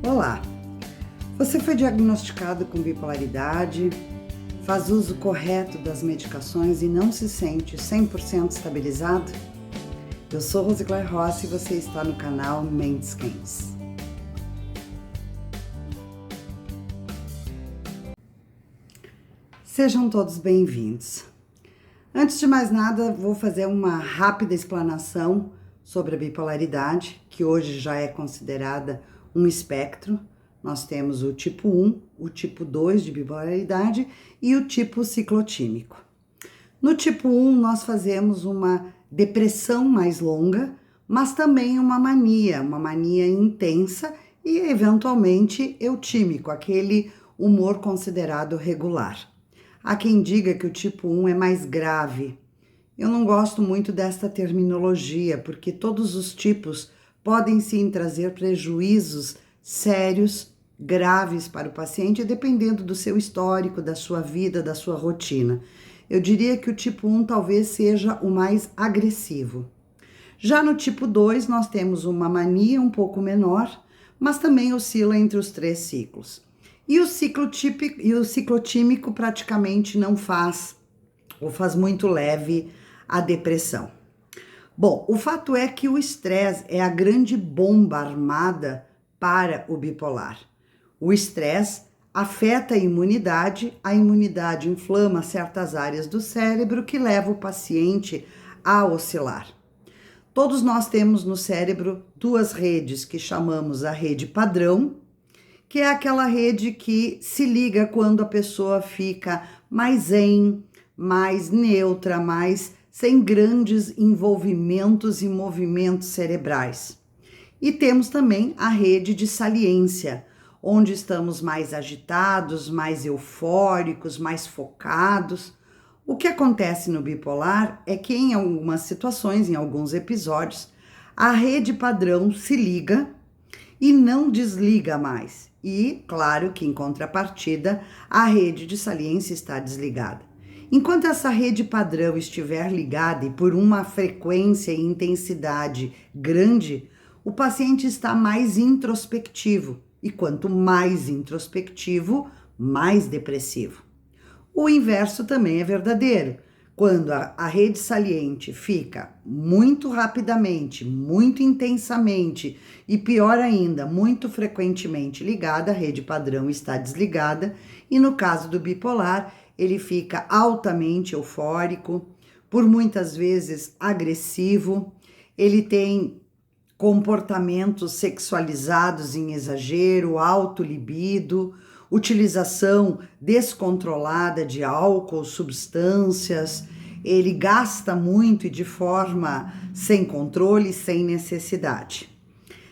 Olá, você foi diagnosticado com bipolaridade, faz uso correto das medicações e não se sente 100% estabilizado? Eu sou Rosicléia Rossi e você está no canal Mentes Quentes. Sejam todos bem-vindos. Antes de mais nada, vou fazer uma rápida explanação sobre a bipolaridade, que hoje já é considerada um espectro. Nós temos o tipo 1, o tipo 2 de bipolaridade e o tipo ciclotímico. No tipo 1, nós fazemos uma depressão mais longa, mas também uma mania intensa e, eventualmente, eutímico, aquele humor considerado regular. Há quem diga que o tipo 1 é mais grave. Eu não gosto muito desta terminologia, porque todos os tipos podem sim trazer prejuízos sérios, graves para o paciente, dependendo do seu histórico, da sua vida, da sua rotina. Eu diria que o tipo 1 talvez seja o mais agressivo. Já no tipo 2, nós temos uma mania um pouco menor, mas também oscila entre os 3 ciclos. E o ciclotímico praticamente não faz, ou faz muito leve, a depressão. Bom, o fato é que o estresse é a grande bomba armada para o bipolar. O estresse afeta a imunidade inflama certas áreas do cérebro que leva o paciente a oscilar. Todos nós temos no cérebro duas redes que chamamos a rede padrão, que é aquela rede que se liga quando a pessoa fica mais zen, mais neutra, mais sem grandes envolvimentos e movimentos cerebrais. E temos também a rede de saliência, onde estamos mais agitados, mais eufóricos, mais focados. O que acontece no bipolar é que em algumas situações, em alguns episódios, a rede padrão se liga e não desliga mais. E, claro que em contrapartida, a rede de saliência está desligada. Enquanto essa rede padrão estiver ligada e por uma frequência e intensidade grande, o paciente está mais introspectivo. E quanto mais introspectivo, mais depressivo. O inverso também é verdadeiro. Quando a rede saliente fica muito rapidamente, muito intensamente e, pior ainda, muito frequentemente ligada, a rede padrão está desligada e, no caso do bipolar, ele fica altamente eufórico, por muitas vezes agressivo, ele tem comportamentos sexualizados em exagero, alto libido, utilização descontrolada de álcool, substâncias, ele gasta muito e de forma sem controle, sem necessidade.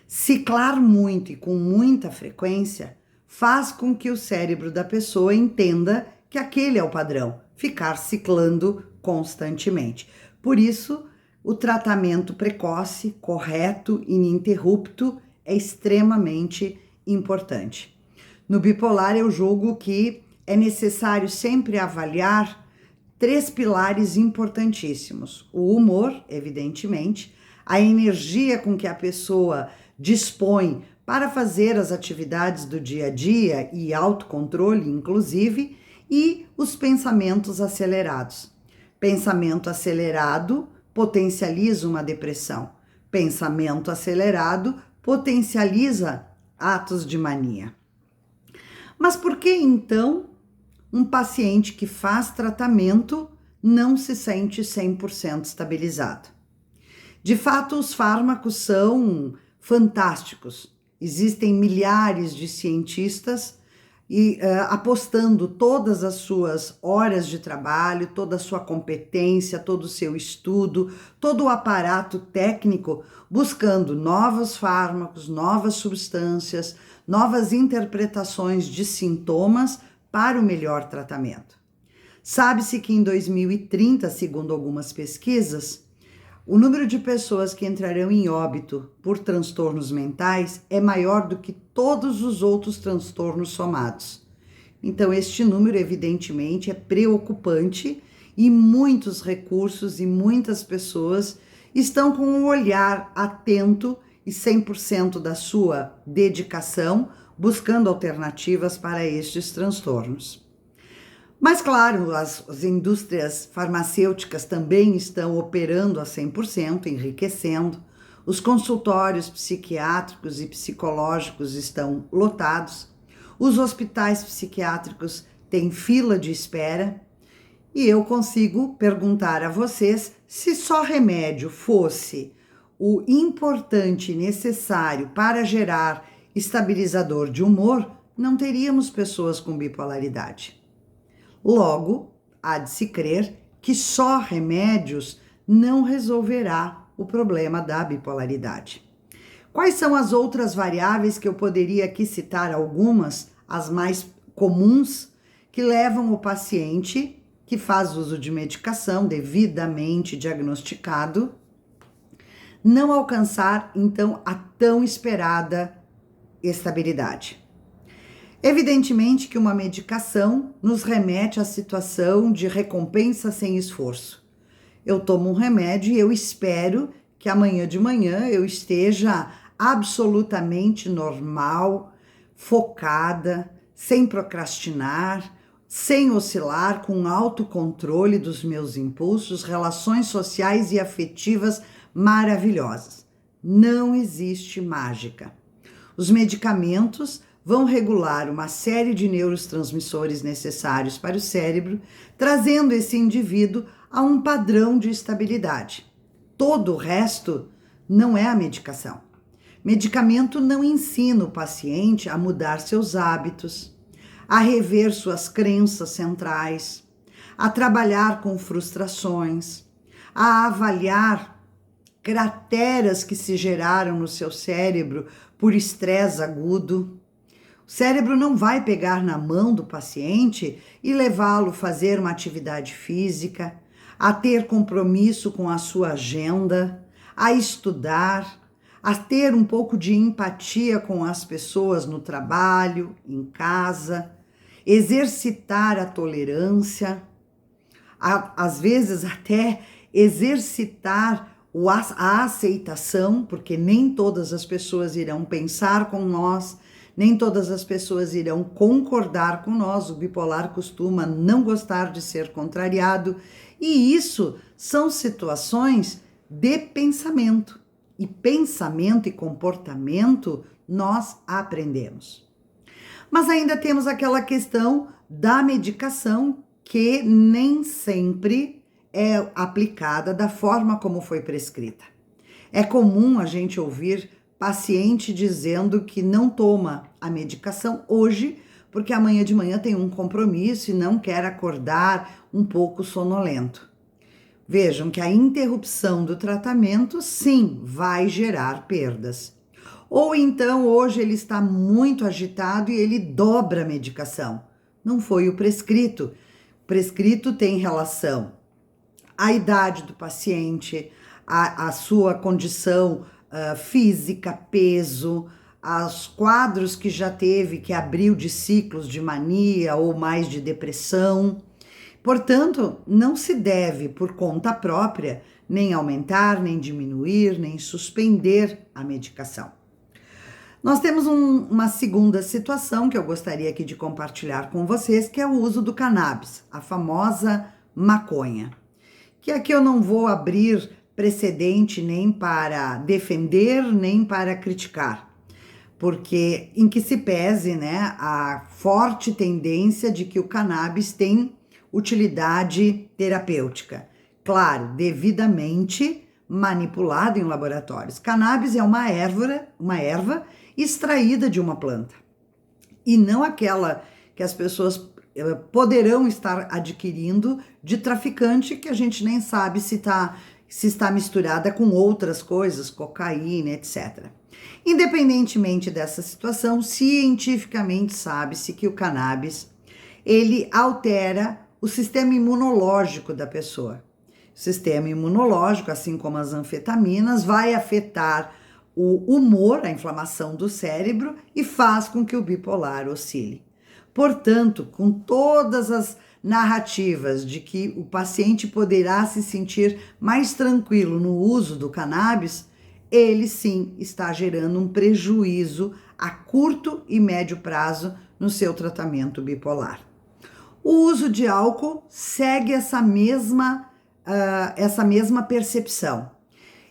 Ciclar muito e com muita frequência faz com que o cérebro da pessoa entenda que aquele é o padrão, ficar ciclando constantemente. Por isso, o tratamento precoce, correto, ininterrupto é extremamente importante. No bipolar, eu julgo que é necessário sempre avaliar 3 pilares importantíssimos: o humor, evidentemente, a energia com que a pessoa dispõe para fazer as atividades do dia a dia e autocontrole, inclusive, e os pensamentos acelerados. Pensamento acelerado potencializa uma depressão. Pensamento acelerado potencializa atos de mania. Mas por que então um paciente que faz tratamento não se sente 100% estabilizado? De fato, os fármacos são fantásticos. Existem milhares de cientistas apostando todas as suas horas de trabalho, toda a sua competência, todo o seu estudo, todo o aparato técnico, buscando novos fármacos, novas substâncias, novas interpretações de sintomas para o melhor tratamento. Sabe-se que em 2030, segundo algumas pesquisas, o número de pessoas que entrarão em óbito por transtornos mentais é maior do que todos os outros transtornos somados. Então, este número, evidentemente, é preocupante e muitos recursos e muitas pessoas estão com um olhar atento e 100% da sua dedicação buscando alternativas para estes transtornos. Mas, claro, as indústrias farmacêuticas também estão operando a 100%, enriquecendo. Os consultórios psiquiátricos e psicológicos estão lotados. Os hospitais psiquiátricos têm fila de espera. E eu consigo perguntar a vocês se só remédio fosse o importante e necessário para gerar estabilizador de humor, não teríamos pessoas com bipolaridade. Logo, há de se crer que só remédios não resolverá o problema da bipolaridade. Quais são as outras variáveis que eu poderia aqui citar algumas, as mais comuns, que levam o paciente que faz uso de medicação devidamente diagnosticado não alcançar, então, a tão esperada estabilidade? Evidentemente que uma medicação nos remete à situação de recompensa sem esforço. Eu tomo um remédio e eu espero que amanhã de manhã eu esteja absolutamente normal, focada, sem procrastinar, sem oscilar, com autocontrole dos meus impulsos, relações sociais e afetivas maravilhosas. Não existe mágica. Os medicamentos vão regular uma série de neurotransmissores necessários para o cérebro, trazendo esse indivíduo a um padrão de estabilidade. Todo o resto não é a medicação. Medicamento não ensina o paciente a mudar seus hábitos, a rever suas crenças centrais, a trabalhar com frustrações, a avaliar crateras que se geraram no seu cérebro por estresse agudo. O cérebro não vai pegar na mão do paciente e levá-lo a fazer uma atividade física, a ter compromisso com a sua agenda, a estudar, a ter um pouco de empatia com as pessoas no trabalho, em casa, exercitar a tolerância, às vezes até exercitar a aceitação, porque nem todas as pessoas irão pensar com nós, nem todas as pessoas irão concordar com nós. O bipolar costuma não gostar de ser contrariado, e isso são situações de pensamento. E pensamento e comportamento nós aprendemos. Mas ainda temos aquela questão da medicação que nem sempre é aplicada da forma como foi prescrita. É comum a gente ouvir paciente dizendo que não toma a medicação hoje porque amanhã de manhã tem um compromisso e não quer acordar um pouco sonolento. Vejam que a interrupção do tratamento, sim, vai gerar perdas. Ou então hoje ele está muito agitado e ele dobra a medicação. Não foi o prescrito. O prescrito tem relação à idade do paciente, à sua condição física, peso, aos quadros que já teve, que abriu de ciclos de mania ou mais de depressão. Portanto, não se deve, por conta própria, nem aumentar, nem diminuir, nem suspender a medicação. Nós temos uma segunda situação que eu gostaria aqui de compartilhar com vocês, que é o uso do cannabis, a famosa maconha. Que aqui eu não vou abrir precedente nem para defender, nem para criticar, porque em que se pese, né, a forte tendência de que o cannabis tem utilidade terapêutica. Claro, devidamente manipulado em laboratórios. Cannabis é uma erva extraída de uma planta e não aquela que as pessoas poderão estar adquirindo de traficante, que a gente nem sabe se está misturada com outras coisas, cocaína, etc. Independentemente dessa situação, cientificamente sabe-se que o cannabis, ele altera o sistema imunológico da pessoa. O sistema imunológico, assim como as anfetaminas, vai afetar o humor, a inflamação do cérebro, e faz com que o bipolar oscile. Portanto, com todas as narrativas de que o paciente poderá se sentir mais tranquilo no uso do cannabis, ele sim está gerando um prejuízo a curto e médio prazo no seu tratamento bipolar. O uso de álcool segue essa mesma percepção.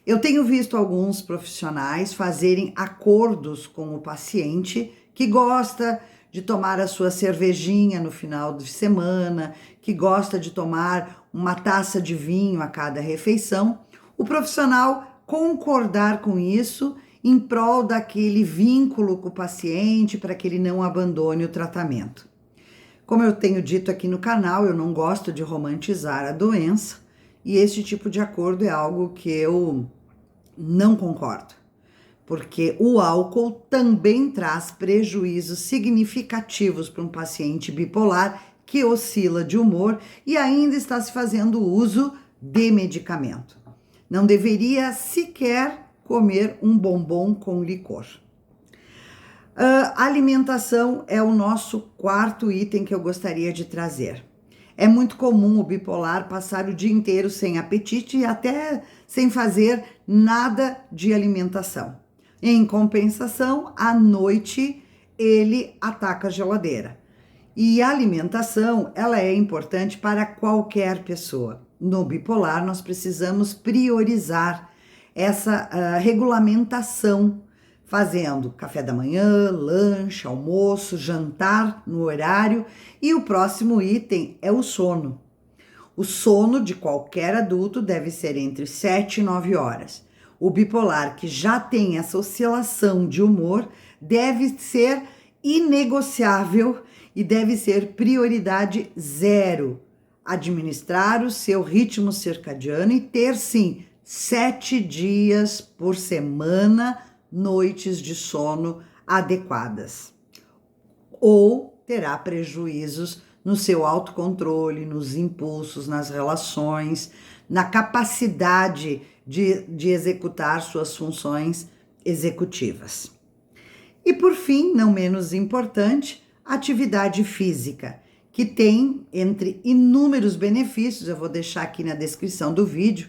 Eu tenho visto alguns profissionais fazerem acordos com o paciente que gosta de tomar a sua cervejinha no final de semana, que gosta de tomar uma taça de vinho a cada refeição. O profissional concordar com isso em prol daquele vínculo com o paciente para que ele não abandone o tratamento. Como eu tenho dito aqui no canal, eu não gosto de romantizar a doença e esse tipo de acordo é algo que eu não concordo, porque o álcool também traz prejuízos significativos para um paciente bipolar que oscila de humor e ainda está se fazendo uso de medicamento. Não deveria sequer comer um bombom com licor. A alimentação é o nosso quarto item que eu gostaria de trazer. É muito comum o bipolar passar o dia inteiro sem apetite e até sem fazer nada de alimentação. Em compensação, à noite ele ataca a geladeira. E a alimentação, ela é importante para qualquer pessoa. No bipolar, nós precisamos priorizar essa regulamentação, fazendo café da manhã, lanche, almoço, jantar no horário. E o próximo item é o sono. O sono de qualquer adulto deve ser entre 7 e 9 horas. O bipolar que já tem essa oscilação de humor deve ser inegociável e deve ser prioridade zero. Administrar o seu ritmo circadiano e ter, sim, 7 dias por semana, noites de sono adequadas. Ou terá prejuízos no seu autocontrole, nos impulsos, nas relações, na capacidade de executar suas funções executivas. E por fim, não menos importante, atividade física, que tem entre inúmeros benefícios. Eu vou deixar aqui na descrição do vídeo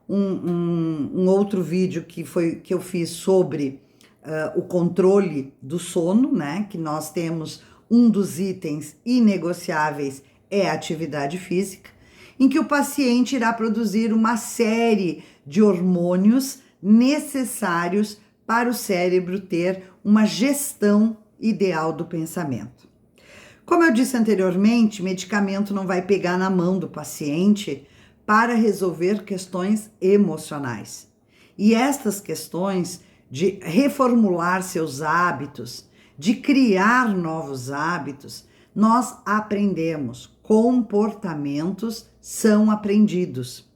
um outro vídeo que eu fiz sobre o controle do sono, né? Que nós temos um dos itens inegociáveis é a atividade física, em que o paciente irá produzir uma série de hormônios necessários para o cérebro ter uma gestão ideal do pensamento. Como eu disse anteriormente, medicamento não vai pegar na mão do paciente para resolver questões emocionais. E estas questões de reformular seus hábitos, de criar novos hábitos, nós aprendemos. Comportamentos são aprendidos.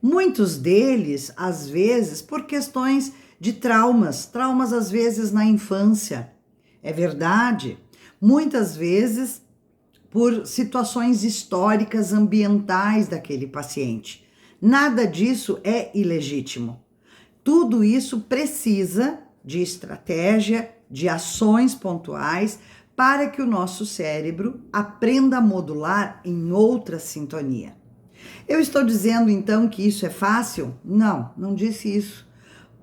Muitos deles, às vezes, por questões de traumas às vezes na infância. É verdade. Muitas vezes por situações históricas ambientais daquele paciente. Nada disso é ilegítimo. Tudo isso precisa de estratégia, de ações pontuais para que o nosso cérebro aprenda a modular em outra sintonia. Eu estou dizendo então que isso é fácil? Não, não disse isso.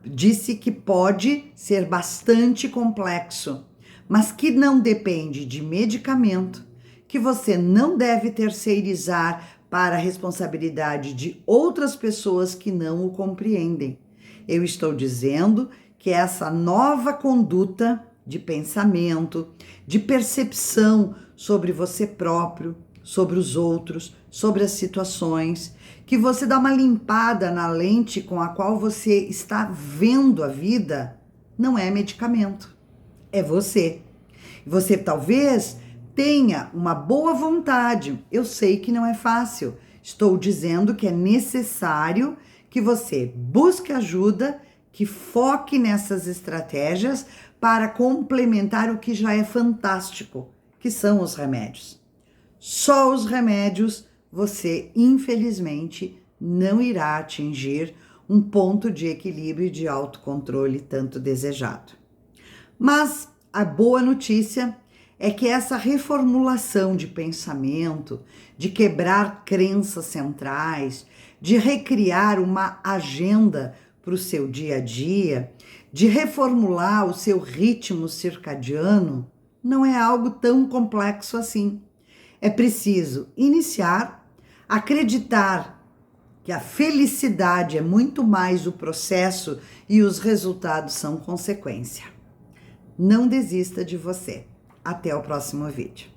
Disse que pode ser bastante complexo, mas que não depende de medicamento, que você não deve terceirizar para a responsabilidade de outras pessoas que não o compreendem. Eu estou dizendo que essa nova conduta de pensamento, de percepção sobre você próprio, sobre os outros, sobre as situações, que você dá uma limpada na lente com a qual você está vendo a vida, não é medicamento, é você. Você talvez tenha uma boa vontade, eu sei que não é fácil, estou dizendo que é necessário que você busque ajuda, que foque nessas estratégias para complementar o que já é fantástico, que são os remédios. Só os remédios você, infelizmente, não irá atingir um ponto de equilíbrio e de autocontrole tanto desejado. Mas a boa notícia é que essa reformulação de pensamento, de quebrar crenças centrais, de recriar uma agenda para o seu dia a dia, de reformular o seu ritmo circadiano, não é algo tão complexo assim. É preciso iniciar, acreditar que a felicidade é muito mais o processo e os resultados são consequência. Não desista de você. Até o próximo vídeo.